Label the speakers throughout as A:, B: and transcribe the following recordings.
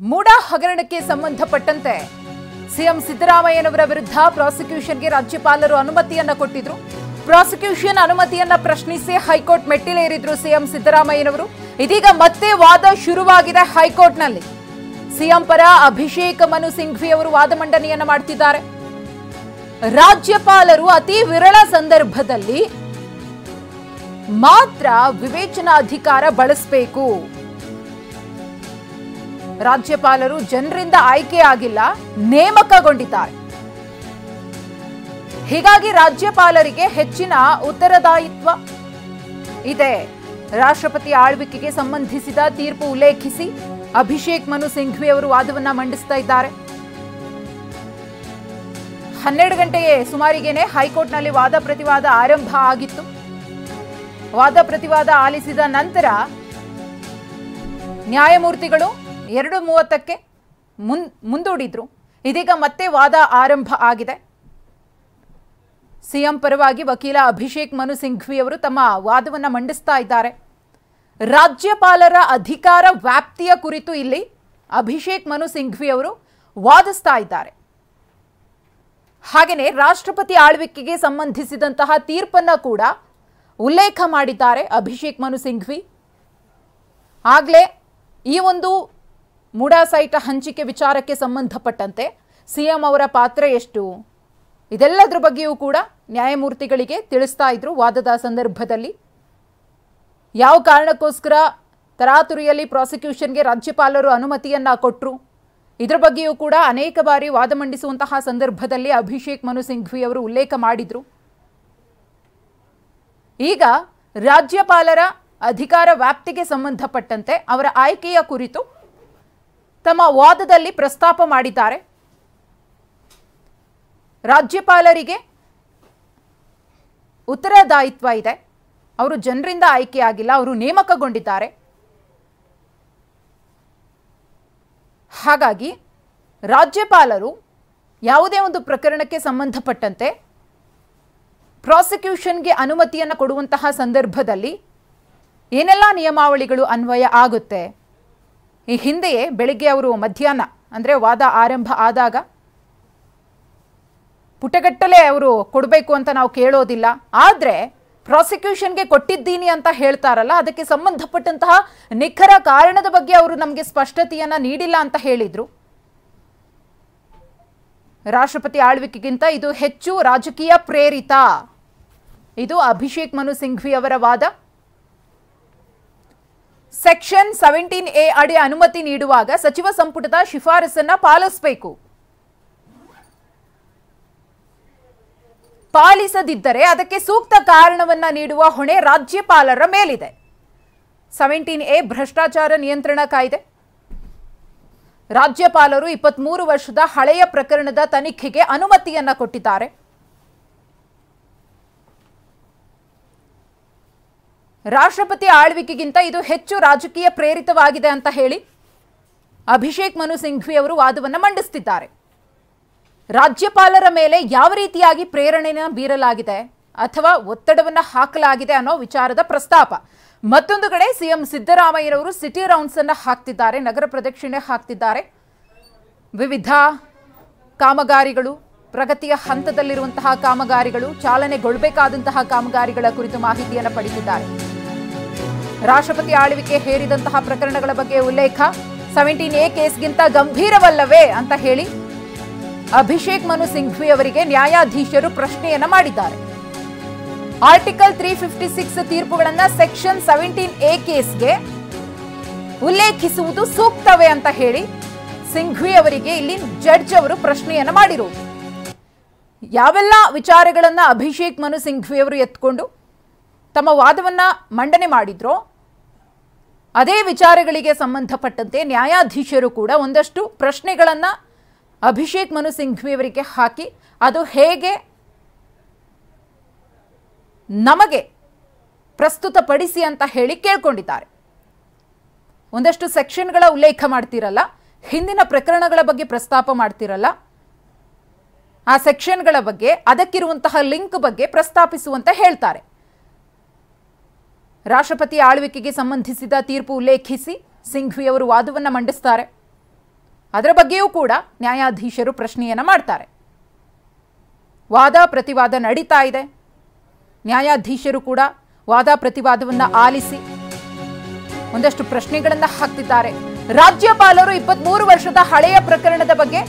A: ಮೂಡ ಹಗರಣಕ್ಕೆ ಸಂಬಂಧಪಟ್ಟಂತೆ ಸಿಎಂ ಸಿದ್ದರಾಮಯ್ಯನವರ ವಿರುದ್ಧ ಪ್ರಾಸಿಕ್ಯೂಷನ್ಗೆ ರಾಜ್ಯಪಾಲರು ಅನುಮತಿಯನ್ನ ಕೊಟ್ಟಿದ್ರು. ಪ್ರಾಸಿಕ್ಯೂಷನ್ ಅನುಮತಿಯನ್ನ ಪ್ರಶ್ನಿಸಿ ಹೈಕೋರ್ಟ್ ಮೆಟ್ಟಿಲೇರಿದ್ರು ಸಿಎಂ ಸಿದ್ದರಾಮಯ್ಯನವರು. ಇದೀಗ ಮತ್ತೆ ವಾದ ಶುರುವಾಗಿದೆ ಹೈಕೋರ್ಟ್ನಲ್ಲಿ. ಸಿಎಂ ಪರ ಅಭಿಷೇಕ್ ಮನು ಸಿಂಘ್ವಿ ಅವರು ವಾದ ಮಂಡನೆಯನ್ನ ಮಾಡ್ತಿದ್ದಾರೆ. ರಾಜ್ಯಪಾಲರು ಅತಿ ವಿರಳ ಸಂದರ್ಭದಲ್ಲಿ ಮಾತ್ರ ವಿವೇಚನಾ ಅಧಿಕಾರ ಬಳಸಬೇಕು. ರಾಜ್ಯಪಾಲರು ಜನರಿಂದ ಆಯ್ಕೆಯಾಗಿಲ್ಲ, ನೇಮಕಗೊಂಡಿದ್ದಾರೆ. ಹೀಗಾಗಿ ರಾಜ್ಯಪಾಲರಿಗೆ ಹೆಚ್ಚಿನ ಉತ್ತರದಾಯಿತ್ವ ಇದೆ. ರಾಷ್ಟ್ರಪತಿ ಆಳ್ವಿಕೆಗೆ ಸಂಬಂಧಿಸಿದ ತೀರ್ಪು ಉಲ್ಲೇಖಿಸಿ ಅಭಿಷೇಕ್ ಮನು ಸಿಂಘ್ವಿ ಅವರು ವಾದವನ್ನ ಮಂಡಿಸ್ತಾ ಇದ್ದಾರೆ. 12 ಗಂಟೆಗೆ ಸುಮಾರಿಗೇನೆ ಹೈಕೋರ್ಟ್ನಲ್ಲಿ ವಾದ ಪ್ರತಿವಾದ ಆರಂಭ ಆಗಿತ್ತು. ವಾದ ಪ್ರತಿವಾದ ಆಲಿಸಿದ ನಂತರ ನ್ಯಾಯಮೂರ್ತಿಗಳು 2:30ಕ್ಕೆ ಮುಂದೂಡಿದ್ರು. ಇದೀಗ ಮತ್ತೆ ವಾದ ಆರಂಭ ಆಗಿದೆ. ಸಿಎಂ ಪರವಾಗಿ ವಕೀಲ ಅಭಿಷೇಕ್ ಮನು ಸಿಂಘ್ವಿ ಅವರು ತಮ್ಮ ವಾದವನ್ನು ಮಂಡಿಸ್ತಾ ಇದ್ದಾರೆ. ರಾಜ್ಯಪಾಲರ ಅಧಿಕಾರ ವ್ಯಾಪ್ತಿಯ ಕುರಿತು ಇಲ್ಲಿ ಅಭಿಷೇಕ್ ಮನು ಸಿಂಘ್ವಿ ಅವರು ವಾದಿಸ್ತಾ ಇದ್ದಾರೆ. ಹಾಗೆಯೇ ರಾಷ್ಟ್ರಪತಿ ಆಳ್ವಿಕೆಗೆ ಸಂಬಂಧಿಸಿದಂತಹ ತೀರ್ಪನ್ನ ಕೂಡ ಉಲ್ಲೇಖ ಮಾಡಿದ್ದಾರೆ ಅಭಿಷೇಕ್ ಮನು ಸಿಂಘ್ವಿ. ಆಗಲೇ ಈ ಒಂದು ಮೂಡಾ ಸೈಟ್ ಹಂಚಿಕೆ ವಿಚಾರಕ್ಕೆ ಸಂಬಂಧಪಟ್ಟಂತೆ ಸಿಎಂ ಅವರ ಪಾತ್ರ ಎಷ್ಟು, ಇದೆಲ್ಲದರ ಬಗ್ಗೆಯೂ ಕೂಡ ನ್ಯಾಯಮೂರ್ತಿಗಳಿಗೆ ತಿಳಿಸ್ತಾ ಇದ್ರು. ವಾದದ ಸಂದರ್ಭದಲ್ಲಿ ಯಾವ ಕಾರಣಕ್ಕೋಸ್ಕರ ತರಾತುರಿಯಲ್ಲಿ ಪ್ರಾಸಿಕ್ಯೂಷನ್ಗೆ ರಾಜ್ಯಪಾಲರು ಅನುಮತಿಯನ್ನ ಕೊಟ್ಟರು, ಇದರ ಬಗ್ಗೆಯೂ ಕೂಡ ಅನೇಕ ಬಾರಿ ವಾದ ಮಂಡಿಸುವಂತಹ ಸಂದರ್ಭದಲ್ಲಿ ಅಭಿಷೇಕ್ ಮನು ಸಿಂಘ್ವಿ ಅವರು ಉಲ್ಲೇಖ ಮಾಡಿದ್ರು. ಈಗ ರಾಜ್ಯಪಾಲರ ಅಧಿಕಾರ ವ್ಯಾಪ್ತಿಗೆ ಸಂಬಂಧಪಟ್ಟಂತೆ ಅವರ ಆಯ್ಕೆಯ ಕುರಿತು ತಮ್ಮ ವಾದದಲ್ಲಿ ಪ್ರಸ್ತಾಪ ಮಾಡಿದ್ದಾರೆ. ರಾಜ್ಯಪಾಲರಿಗೆ ಉತ್ತರದಾಯಿತ್ವ ಇದೆ. ಅವರು ಜನರಿಂದ ಆಯ್ಕೆಯಾಗಿಲ್ಲ, ಅವರು ನೇಮಕಗೊಂಡಿದ್ದಾರೆ. ಹಾಗಾಗಿ ರಾಜ್ಯಪಾಲರು ಯಾವುದೇ ಒಂದು ಪ್ರಕರಣಕ್ಕೆ ಸಂಬಂಧಪಟ್ಟಂತೆ ಪ್ರಾಸಿಕ್ಯೂಷನ್ಗೆ ಅನುಮತಿಯನ್ನು ಕೊಡುವಂತಹ ಸಂದರ್ಭದಲ್ಲಿ ಏನೆಲ್ಲ ನಿಯಮಾವಳಿಗಳು ಅನ್ವಯ ಆಗುತ್ತೆ. ಈ ಹಿಂದೆಯೇ ಬೆಳಿಗ್ಗೆ ಅವರು ಮಧ್ಯಾಹ್ನ ಅಂದರೆ ವಾದ ಆರಂಭ ಆದಾಗ ಪುಟಗಟ್ಟಲೆ ಅವರು ಕೊಡಬೇಕು ಅಂತ ನಾವು ಕೇಳೋದಿಲ್ಲ, ಆದರೆ ಪ್ರಾಸಿಕ್ಯೂಷನ್ಗೆ ಕೊಟ್ಟಿದ್ದೀನಿ ಅಂತ ಹೇಳ್ತಾರಲ್ಲ, ಅದಕ್ಕೆ ಸಂಬಂಧಪಟ್ಟಂತಹ ನಿಖರ ಕಾರಣದ ಬಗ್ಗೆ ಅವರು ನಮಗೆ ಸ್ಪಷ್ಟತೆಯನ್ನ ನೀಡಿಲ್ಲ ಅಂತ ಹೇಳಿದ್ರು. ರಾಷ್ಟ್ರಪತಿ ಆಳ್ವಿಕೆಗಿಂತ ಇದು ಹೆಚ್ಚು ರಾಜಕೀಯ ಪ್ರೇರಿತ. ಇದು ಅಭಿಷೇಕ್ ಮನು ಸಿಂಘ್ವಿ ಅವರ ವಾದ. ಸೆಕ್ಷನ್ 17A ಅಡಿ ಅನುಮತಿ ನೀಡುವಾಗ ಸಚಿವ ಸಂಪುಟದ ಶಿಫಾರಸನ್ನ ಪಾಲಿಸಬೇಕು. ಪಾಲಿಸದಿದ್ದರೆ ಅದಕ್ಕೆ ಸೂಕ್ತ ಕಾರಣವನ್ನ ನೀಡುವ ಹೊಣೆ ರಾಜ್ಯಪಾಲರ ಮೇಲಿದೆ. 17A ಭ್ರಷ್ಟಾಚಾರ ನಿಯಂತ್ರಣ ಕಾಯ್ದೆ. ರಾಜ್ಯಪಾಲರು 23 ವರ್ಷದ ಹಳೆಯ ಪ್ರಕರಣದ ತನಿಖೆಗೆ ಅನುಮತಿಯನ್ನ ಕೊಟ್ಟಿದ್ದಾರೆ. ರಾಷ್ಟ್ರಪತಿ ಆಳ್ವಿಕೆಗಿಂತ ಇದು ಹೆಚ್ಚು ರಾಜಕೀಯ ಪ್ರೇರಿತವಾಗಿದೆ ಅಂತ ಹೇಳಿ ಅಭಿಷೇಕ್ ಮನು ಸಿಂಘ್ವಿ ಅವರು ವಾದವನ್ನು ಮಂಡಿಸುತ್ತಿದ್ದಾರೆ. ರಾಜ್ಯಪಾಲರ ಮೇಲೆ ಯಾವ ರೀತಿಯಾಗಿ ಪ್ರೇರಣೆಯನ್ನು ಬೀರಲಾಗಿದೆ ಅಥವಾ ಒತ್ತಡವನ್ನು ಹಾಕಲಾಗಿದೆ ಅನ್ನೋ ವಿಚಾರದ ಪ್ರಸ್ತಾಪ. ಮತ್ತೊಂದು ಕಡೆ ಸಿಎಂ ಸಿದ್ದರಾಮಯ್ಯನವರು ಸಿಟಿ ರೌಂಡ್ಸ್ ಅನ್ನು ಹಾಕ್ತಿದ್ದಾರೆ, ನಗರ ಪ್ರದಕ್ಷಿಣೆ ಹಾಕ್ತಿದ್ದಾರೆ. ವಿವಿಧ ಕಾಮಗಾರಿಗಳು, ಪ್ರಗತಿಯ ಹಂತದಲ್ಲಿರುವಂತಹ ಕಾಮಗಾರಿಗಳು, ಚಾಲನೆಗೊಳ್ಳಬೇಕಾದಂತಹ ಕಾಮಗಾರಿಗಳ ಕುರಿತು ಮಾಹಿತಿಯನ್ನು ಪಡೆದಿದ್ದಾರೆ. ರಾಷ್ಟ್ರಪತಿ ಆಳ್ವಿಕೆ ಹೇರಿದಂತಹ ಪ್ರಕರಣಗಳ ಬಗ್ಗೆ ಉಲ್ಲೇಖ. 17A ಕೇಸ್ಗಿಂತ ಗಂಭೀರವಲ್ಲವೇ ಅಂತ ಹೇಳಿ ಅಭಿಷೇಕ್ ಮನು ಸಿಂಘ್ವಿ ಅವರಿಗೆ ನ್ಯಾಯಾಧೀಶರು ಪ್ರಶ್ನೆಯನ್ನ ಮಾಡಿದ್ದಾರೆ. ಆರ್ಟಿಕಲ್ 356 ತೀರ್ಪುಗಳನ್ನ ಸೆಕ್ಷನ್ 17A ಕೇಸ್ಗೆ ಉಲ್ಲೇಖಿಸುವುದು ಸೂಕ್ತವೇ ಅಂತ ಹೇಳಿ ಸಿಂಘ್ವಿ ಅವರಿಗೆ ಇಲ್ಲಿ ಜಡ್ಜ್ ಅವರು ಪ್ರಶ್ನೆಯನ್ನ ಮಾಡಿರುವುದು. ಯಾವೆಲ್ಲ ವಿಚಾರಗಳನ್ನ ಅಭಿಷೇಕ್ ಮನು ಸಿಂಘ್ವಿ ಅವರು ಎತ್ಕೊಂಡು ತಮ್ಮ ವಾದವನ್ನ ಮಂಡನೆ ಮಾಡಿದ್ರೋ ಅದೇ ವಿಚಾರಗಳಿಗೆ ಸಂಬಂಧಪಟ್ಟಂತೆ ನ್ಯಾಯಾಧೀಶರು ಕೂಡ ಒಂದಷ್ಟು ಪ್ರಶ್ನೆಗಳನ್ನ ಅಭಿಷೇಕ್ ಮನು ಸಿಂಘ್ವಿ ಅವರಿಗೆ ಹಾಕಿ ಅದು ಹೇಗೆ ನಮಗೆ ಪ್ರಸ್ತುತಪಡಿಸಿ ಅಂತ ಹೇಳಿ ಕೇಳ್ಕೊಂಡಿದ್ದಾರೆ. ಒಂದಷ್ಟು ಸೆಕ್ಷನ್ಗಳ ಉಲ್ಲೇಖ ಮಾಡ್ತಿರಲ್ಲ, ಹಿಂದಿನ ಪ್ರಕರಣಗಳ ಬಗ್ಗೆ ಪ್ರಸ್ತಾಪ ಮಾಡ್ತಿರಲ್ಲ, ಆ ಸೆಕ್ಷನ್ಗಳ ಬಗ್ಗೆ, ಅದಕ್ಕಿರುವಂತಹ ಲಿಂಕ್ ಬಗ್ಗೆ ಪ್ರಸ್ತಾಪಿಸುವಂತ ಹೇಳ್ತಾರೆ. ರಾಷ್ಟ್ರಪತಿ ಆಳ್ವಿಕೆಗೆ ಸಂಬಂಧಿಸಿದ ತೀರ್ಪು ಉಲ್ಲೇಖಿಸಿ ಸಿಂಘ್ವಿ ಅವರು ವಾದವನ್ನು ಮಂಡಿಸುತ್ತಾರೆ. ಅದರ ಬಗ್ಗೆಯೂ ಕೂಡ ನ್ಯಾಯಾಧೀಶರು ಪ್ರಶ್ನೆಯನ್ನು ಮಾಡ್ತಾರೆ. ವಾದ ಪ್ರತಿವಾದ ನಡೀತಾ ಇದೆ. ನ್ಯಾಯಾಧೀಶರು ಕೂಡ ವಾದ ಪ್ರತಿವಾದವನ್ನು ಆಲಿಸಿ ಒಂದಷ್ಟು ಪ್ರಶ್ನೆಗಳನ್ನು ಹಾಕ್ತಿದ್ದಾರೆ. ರಾಜ್ಯಪಾಲರು 23 ವರ್ಷದ ಹಳೆಯ ಪ್ರಕರಣದ ಬಗ್ಗೆ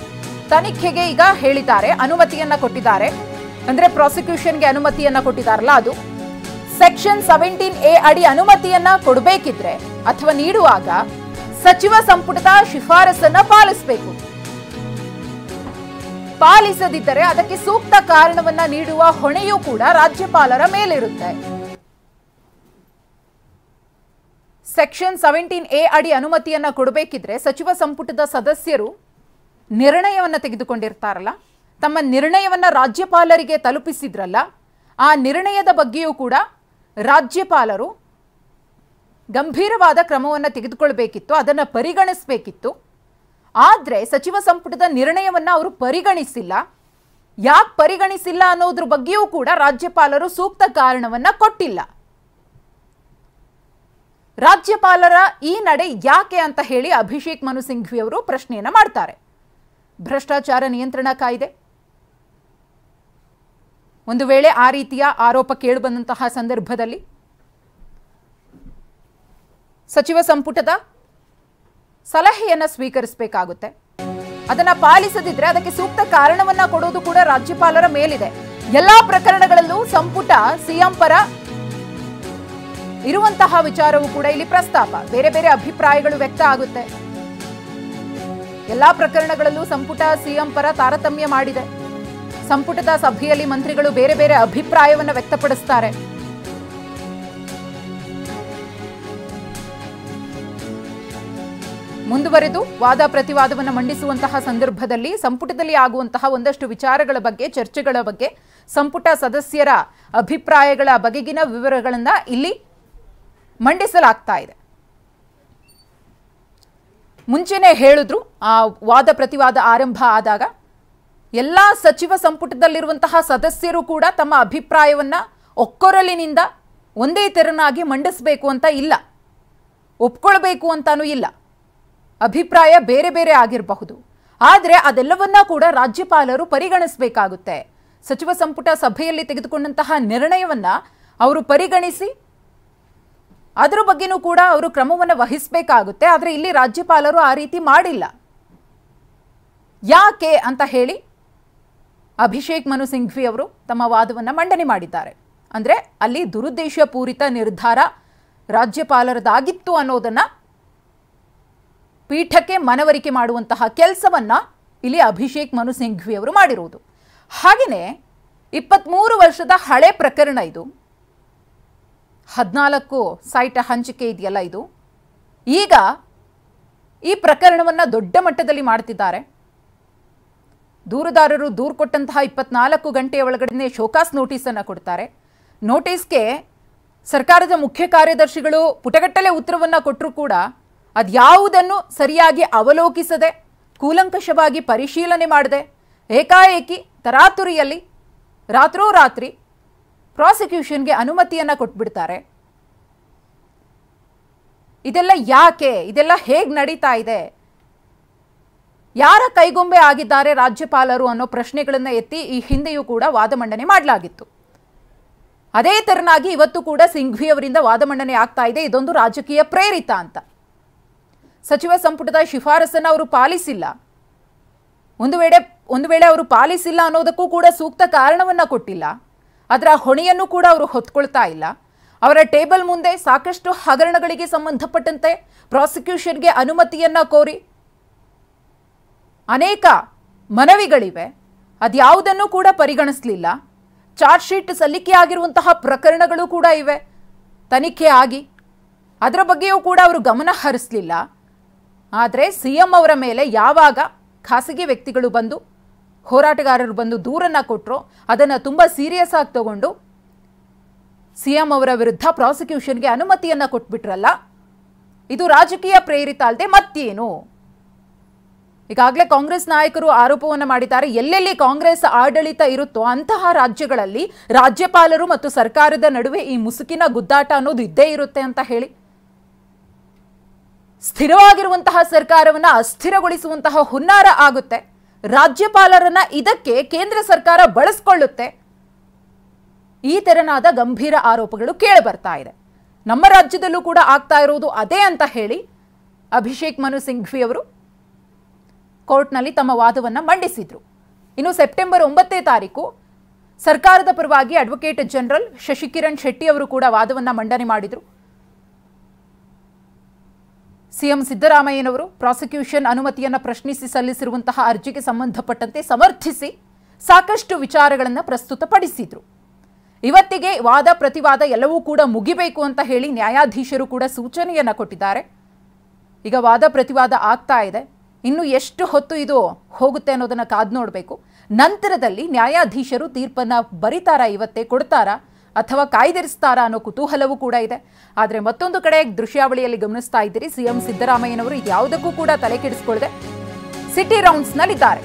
A: ತನಿಖೆಗೆ ಈಗ ಹೇಳಿದ್ದಾರೆ, ಅನುಮತಿಯನ್ನ ಕೊಟ್ಟಿದ್ದಾರೆ. ಅಂದ್ರೆ ಪ್ರಾಸಿಕ್ಯೂಷನ್ಗೆ ಅನುಮತಿಯನ್ನ ಕೊಟ್ಟಿದ್ದಾರಲ್ಲ, ಅದು ಸೆಕ್ಷನ್ 17A ಅಡಿ ಅನುಮತಿಯನ್ನ ಕೊಡಬೇಕಿದ್ರೆ ಅಥವಾ ನೀಡುವಾಗ ಸಚಿವ ಸಂಪುಟದ ಶಿಫಾರಸನ್ನ ಪಾಲಿಸಬೇಕು. ಪಾಲಿಸದಿದ್ದರೆ ಅದಕ್ಕೆ ಸೂಕ್ತ ಕಾರಣವನ್ನ ನೀಡುವ ಹೊಣೆಯೂ ಕೂಡ ರಾಜ್ಯಪಾಲರ ಮೇಲಿರುತ್ತೆ. ಸೆಕ್ಷನ್ 17A ಅಡಿ ಅನುಮತಿಯನ್ನ ಕೊಡಬೇಕಿದ್ರೆ ಸಚಿವ ಸಂಪುಟದ ಸದಸ್ಯರು ನಿರ್ಣಯವನ್ನ ತೆಗೆದುಕೊಂಡಿರ್ತಾರಲ್ಲ, ತಮ್ಮ ನಿರ್ಣಯವನ್ನ ರಾಜ್ಯಪಾಲರಿಗೆ ತಲುಪಿಸಿದ್ರಲ್ಲ, ಆ ನಿರ್ಣಯದ ಬಗ್ಗೆಯೂ ಕೂಡ ರಾಜ್ಯಪಾಲರು ಗಂಭೀರವಾದ ಕ್ರಮವನ್ನು ತೆಗೆದುಕೊಳ್ಬೇಕಿತ್ತು, ಅದನ್ನು ಪರಿಗಣಿಸಬೇಕಿತ್ತು. ಆದರೆ ಸಚಿವ ಸಂಪುಟದ ನಿರ್ಣಯವನ್ನು ಅವರು ಪರಿಗಣಿಸಿಲ್ಲ. ಯಾಕೆ ಪರಿಗಣಿಸಿಲ್ಲ ಅನ್ನೋದ್ರ ಬಗ್ಗೆಯೂ ಕೂಡ ರಾಜ್ಯಪಾಲರು ಸೂಕ್ತ ಕಾರಣವನ್ನ ಕೊಟ್ಟಿಲ್ಲ. ರಾಜ್ಯಪಾಲರ ಈ ನಡೆ ಯಾಕೆ ಅಂತ ಹೇಳಿ ಅಭಿಷೇಕ್ ಮನು ಸಿಂಘ್ವಿ ಅವರು ಪ್ರಶ್ನೆಯನ್ನ ಮಾಡ್ತಾರೆ. ಭ್ರಷ್ಟಾಚಾರ ನಿಯಂತ್ರಣ ಕಾಯ್ದೆ, ಒಂದು ವೇಳೆ ಆ ರೀತಿಯ ಆರೋಪ ಕೇಳಿಬಂದಂತಹ ಸಂದರ್ಭದಲ್ಲಿ ಸಚಿವ ಸಂಪುಟದ ಸಲಹೆಯನ್ನ ಸ್ವೀಕರಿಸಬೇಕಾಗುತ್ತೆ. ಅದನ್ನ ಪಾಲಿಸದಿದ್ರೆ ಅದಕ್ಕೆ ಸೂಕ್ತ ಕಾರಣವನ್ನ ಕೊಡೋದು ಕೂಡ ರಾಜ್ಯಪಾಲರ ಮೇಲಿದೆ. ಎಲ್ಲಾ ಪ್ರಕರಣಗಳಲ್ಲೂ ಸಂಪುಟ ಸಿಎಂ ಪರ ಇರುವಂತಹ ವಿಚಾರವೂ ಕೂಡ ಇಲ್ಲಿ ಪ್ರಸ್ತಾಪ. ಬೇರೆ ಬೇರೆ ಅಭಿಪ್ರಾಯಗಳು ವ್ಯಕ್ತ ಆಗುತ್ತೆ. ಎಲ್ಲಾ ಪ್ರಕರಣಗಳಲ್ಲೂ ಸಂಪುಟ ಸಿಎಂ ಪರ ತಾರತಮ್ಯ ಮಾಡಿದೆ. ಸಂಪುಟದ ಸಭೆಯಲ್ಲಿ ಮಂತ್ರಿಗಳು ಬೇರೆ ಬೇರೆ ಅಭಿಪ್ರಾಯವನ್ನು ವ್ಯಕ್ತಪಡಿಸುತ್ತಾರೆ. ಮುಂದುವರೆದು ವಾದ ಪ್ರತಿವಾದವನ್ನು ಮಂಡಿಸುವಂತಹ ಸಂದರ್ಭದಲ್ಲಿ ಸಂಪುಟದಲ್ಲಿ ಆಗುವಂತಹ ಒಂದಷ್ಟು ವಿಚಾರಗಳ ಬಗ್ಗೆ, ಚರ್ಚೆಗಳ ಬಗ್ಗೆ, ಸಂಪುಟ ಸದಸ್ಯರ ಅಭಿಪ್ರಾಯಗಳ ಬಗೆಗಿನ ವಿವರಗಳನ್ನು ಇಲ್ಲಿ ಮಂಡಿಸಲಾಗ್ತಾ ಇದೆ. ಮುಂಚೆನೇ ಹೇಳಿದ್ರು, ಆ ವಾದ ಪ್ರತಿವಾದ ಆರಂಭ ಆದಾಗ ಎಲ್ಲ ಸಚಿವ ಸಂಪುಟದಲ್ಲಿರುವಂತಹ ಸದಸ್ಯರು ಕೂಡ ತಮ್ಮ ಅಭಿಪ್ರಾಯವನ್ನ ಒಕ್ಕೊರಲಿನಿಂದ ಒಂದೇ ತೆರನಾಗಿ ಮಂಡಿಸಬೇಕು ಅಂತ ಇಲ್ಲ, ಒಪ್ಕೊಳ್ಬೇಕು ಅಂತಾನೂ ಇಲ್ಲ. ಅಭಿಪ್ರಾಯ ಬೇರೆ ಬೇರೆ ಆಗಿರಬಹುದು, ಆದರೆ ಅದೆಲ್ಲವನ್ನ ಕೂಡ ರಾಜ್ಯಪಾಲರು ಪರಿಗಣಿಸಬೇಕಾಗುತ್ತೆ. ಸಚಿವ ಸಂಪುಟ ಸಭೆಯಲ್ಲಿ ತೆಗೆದುಕೊಂಡಂತಹ ನಿರ್ಣಯವನ್ನ ಅವರು ಪರಿಗಣಿಸಿ ಅದರ ಬಗ್ಗೆನೂ ಕೂಡ ಅವರು ಕ್ರಮವನ್ನು ವಹಿಸಬೇಕಾಗುತ್ತೆ. ಆದರೆ ಇಲ್ಲಿ ರಾಜ್ಯಪಾಲರು ಆ ರೀತಿ ಮಾಡಿಲ್ಲ. ಯಾಕೆ ಅಂತ ಹೇಳಿ ಅಭಿಷೇಕ್ ಮನು ಸಿಂಘ್ವಿ ಅವರು ತಮ್ಮ ವಾದವನ್ನು ಮಂಡನೆ ಮಾಡಿದ್ದಾರೆ. ಅಂದರೆ ಅಲ್ಲಿ ದುರುದ್ದೇಶಪೂರಿತ ನಿರ್ಧಾರ ರಾಜ್ಯಪಾಲರದಾಗಿತ್ತು ಅನ್ನೋದನ್ನ ಪೀಠಕ್ಕೆ ಮನವರಿಕೆ ಮಾಡುವಂತಹ ಕೆಲಸವನ್ನ ಇಲ್ಲಿ ಅಭಿಷೇಕ್ ಮನು ಸಿಂಘ್ವಿ ಅವರು ಮಾಡಿರುವುದು. ಹಾಗೆಯೇ 23 ವರ್ಷದ ಹಳೆ ಪ್ರಕರಣ ಇದು. 14 ಸೈಟ್ ಹಂಚಿಕೆ ಇದೆಯಲ್ಲ, ಇದು ಈಗ ಈ ಪ್ರಕರಣವನ್ನು ದೊಡ್ಡ ಮಟ್ಟದಲ್ಲಿ ಮಾಡ್ತಿದ್ದಾರೆ. ದೂರುದಾರರು ದೂರು ಕೊಟ್ಟಂತಹ 24 ಗಂಟೆಯ ಒಳಗಡೆ ಶೋಕಾಸ್ ನೋಟಿಸ್ ಅನ್ನು ಕೊಡ್ತಾರೆ. ನೋಟಿಸ್ಗೆ ಸರ್ಕಾರದ ಮುಖ್ಯ ಕಾರ್ಯದರ್ಶಿಗಳು ಪುಟಗಟ್ಟಲೆ ಉತ್ತರವನ್ನು ಕೊಟ್ಟರೂ ಕೂಡ ಅದ್ಯಾವುದನ್ನು ಸರಿಯಾಗಿ ಅವಲೋಕಿಸದೆ, ಕೂಲಂಕಷವಾಗಿ ಪರಿಶೀಲನೆ ಮಾಡದೆ, ಏಕಾಏಕಿ ತರಾತುರಿಯಲ್ಲಿ ರಾತ್ರೋರಾತ್ರಿ ಪ್ರಾಸಿಕ್ಯೂಷನ್ಗೆ ಅನುಮತಿಯನ್ನು ಕೊಟ್ಬಿಡ್ತಾರೆ. ಇದೆಲ್ಲ ಯಾಕೆ? ಇದೆಲ್ಲ ಹೇಗೆ ನಡೀತಾ ಇದೆ? ಯಾರ ಕೈಗೊಂಬೆ ಆಗಿದ್ದಾರೆ ರಾಜ್ಯಪಾಲರು ಅನ್ನೋ ಪ್ರಶ್ನೆಗಳನ್ನು ಎತ್ತಿ ಈ ಹಿಂದೆಯೂ ಕೂಡ ವಾದ ಮಂಡನೆ ಮಾಡಲಾಗಿತ್ತು. ಅದೇ ತೆರನಾಗಿ ಇವತ್ತು ಕೂಡ ಸಿಂಘ್ವಿ ಅವರಿಂದ ವಾದ ಮಂಡನೆ ಆಗ್ತಾ ಇದೆ. ಇದೊಂದು ರಾಜಕೀಯ ಪ್ರೇರಿತ ಅಂತ. ಸಚಿವ ಸಂಪುಟದ ಶಿಫಾರಸನ್ನು ಅವರು ಪಾಲಿಸಿಲ್ಲ. ಒಂದು ವೇಳೆ ಅವರು ಪಾಲಿಸಿಲ್ಲ ಅನ್ನೋದಕ್ಕೂ ಕೂಡ ಸೂಕ್ತ ಕಾರಣವನ್ನ ಕೊಟ್ಟಿಲ್ಲ. ಅದರ ಹೊಣೆಯನ್ನು ಕೂಡ ಅವರು ಹೊತ್ಕೊಳ್ತಾ ಇಲ್ಲ. ಅವರ ಟೇಬಲ್ ಮುಂದೆ ಸಾಕಷ್ಟು ಹಗರಣಗಳಿಗೆ ಸಂಬಂಧಪಟ್ಟಂತೆ ಪ್ರಾಸಿಕ್ಯೂಷನ್ಗೆ ಅನುಮತಿಯನ್ನ ಕೋರಿ ಅನೇಕ ಮನವಿಗಳಿವೆ. ಅದ್ಯಾವುದನ್ನು ಕೂಡ ಪರಿಗಣಿಸಲಿಲ್ಲ. ಚಾರ್ಜ್ ಶೀಟ್ ಸಲ್ಲಿಕೆಯಾಗಿರುವಂತಹ ಪ್ರಕರಣಗಳು ಕೂಡ ಇವೆ, ತನಿಖೆ ಆಗಿ ಅದರ ಬಗ್ಗೆಯೂ ಕೂಡ ಅವರು ಗಮನ ಹರಿಸಲಿಲ್ಲ. ಆದರೆ ಸಿಎಂ ಅವರ ಮೇಲೆ ಯಾವಾಗ ಖಾಸಗಿ ವ್ಯಕ್ತಿಗಳು ಬಂದು, ಹೋರಾಟಗಾರರು ಬಂದು ದೂರನ್ನು ಕೊಟ್ಟರು, ಅದನ್ನು ತುಂಬ ಸೀರಿಯಸ್ ಆಗಿ ತಗೊಂಡು ಸಿಎಂ ಅವರ ವಿರುದ್ಧ ಪ್ರಾಸಿಕ್ಯೂಷನ್ಗೆ ಅನುಮತಿಯನ್ನು ಕೊಟ್ಬಿಟ್ರಲ್ಲ, ಇದು ರಾಜಕೀಯ ಪ್ರೇರಿತ ಅಲ್ಲದೆ ಮತ್ತೇನು? ಈಗಾಗಲೇ ಕಾಂಗ್ರೆಸ್ ನಾಯಕರು ಆರೋಪವನ್ನು ಮಾಡಿದ್ದಾರೆ. ಎಲ್ಲೆಲ್ಲಿ ಕಾಂಗ್ರೆಸ್ ಆಡಳಿತ ಇರುತ್ತೋ ಅಂತಹ ರಾಜ್ಯಗಳಲ್ಲಿ ರಾಜ್ಯಪಾಲರು ಮತ್ತು ಸರ್ಕಾರದ ನಡುವೆ ಈ ಮುಸುಕಿನ ಗುದ್ದಾಟ ಅನ್ನೋದು ಇದ್ದೇ ಇರುತ್ತೆ ಅಂತ ಹೇಳಿ. ಸ್ಥಿರವಾಗಿರುವಂತಹ ಸರ್ಕಾರವನ್ನ ಅಸ್ಥಿರಗೊಳಿಸುವಂತಹ ಹುನ್ನಾರ ಆಗುತ್ತೆ. ರಾಜ್ಯಪಾಲರನ್ನ ಇದಕ್ಕೆ ಕೇಂದ್ರ ಸರ್ಕಾರ ಬಳಸಿಕೊಳ್ಳುತ್ತೆ. ಈ ತೆರನಾದ ಗಂಭೀರ ಆರೋಪಗಳು ಕೇಳಿ ಬರ್ತಾ ಇದೆ. ನಮ್ಮ ರಾಜ್ಯದಲ್ಲೂ ಕೂಡ ಆಗ್ತಾ ಇರೋದು ಅದೇ ಅಂತ ಹೇಳಿ ಅಭಿಷೇಕ್ ಮನು ಸಿಂಘ್ವಿ ಅವರು ಕೋರ್ಟ್ನಲ್ಲಿ ತಮ್ಮ ವಾದವನ್ನು ಮಂಡಿಸಿದ್ರು. ಇನ್ನು ಸೆಪ್ಟೆಂಬರ್ 9ನೇ ತಾರೀಕು ಸರ್ಕಾರದ ಪರವಾಗಿ ಅಡ್ವೊಕೇಟ್ ಜನರಲ್ ಶಶಿಕಿರಣ್ ಶೆಟ್ಟಿ ಅವರು ಕೂಡ ವಾದವನ್ನು ಮಂಡನೆ ಮಾಡಿದರು. ಸಿಎಂ ಸಿದ್ದರಾಮಯ್ಯನವರು ಪ್ರಾಸಿಕ್ಯೂಷನ್ ಅನುಮತಿಯನ್ನು ಪ್ರಶ್ನಿಸಿ ಸಲ್ಲಿಸಿರುವಂತಹ ಅರ್ಜಿಗೆ ಸಂಬಂಧಪಟ್ಟಂತೆ ಸಮರ್ಥಿಸಿ ಸಾಕಷ್ಟು ವಿಚಾರಗಳನ್ನು ಪ್ರಸ್ತುತಪಡಿಸಿದ್ರು. ಇವತ್ತಿಗೆ ವಾದ ಪ್ರತಿವಾದ ಎಲ್ಲವೂ ಕೂಡ ಮುಗಿಬೇಕು ಅಂತ ಹೇಳಿ ನ್ಯಾಯಾಧೀಶರು ಕೂಡ ಸೂಚನೆಯನ್ನು ಕೊಟ್ಟಿದ್ದಾರೆ. ಈಗ ವಾದ ಪ್ರತಿವಾದ ಆಗ್ತಾ ಇದೆ. ಇನ್ನು ಎಷ್ಟು ಹೊತ್ತು ಇದು ಹೋಗುತ್ತೆ ಅನ್ನೋದನ್ನು ಕಾದು ನೋಡಬೇಕು. ನಂತರದಲ್ಲಿ ನ್ಯಾಯಾಧೀಶರು ತೀರ್ಪನ್ನು ಬರೀತಾರಾ, ಇವತ್ತೇ ಕೊಡ್ತಾರಾ ಅಥವಾ ಕಾಯ್ದಿರಿಸ್ತಾರಾ ಅನ್ನೋ ಕುತೂಹಲವೂ ಕೂಡ ಇದೆ. ಆದರೆ ಮತ್ತೊಂದು ಕಡೆ ದೃಶ್ಯಾವಳಿಯಲ್ಲಿ ಗಮನಿಸ್ತಾ ಇದ್ದೀರಿ, ಸಿಎಂ ಸಿದ್ದರಾಮಯ್ಯನವರು ಇದ್ಯಾವುದಕ್ಕೂ ಕೂಡ ತಲೆ ಕೆಡಿಸಿಕೊಳ್ಳದೆ ಸಿಟಿ ರೌಂಡ್ಸ್ನಲ್ಲಿದ್ದಾರೆ.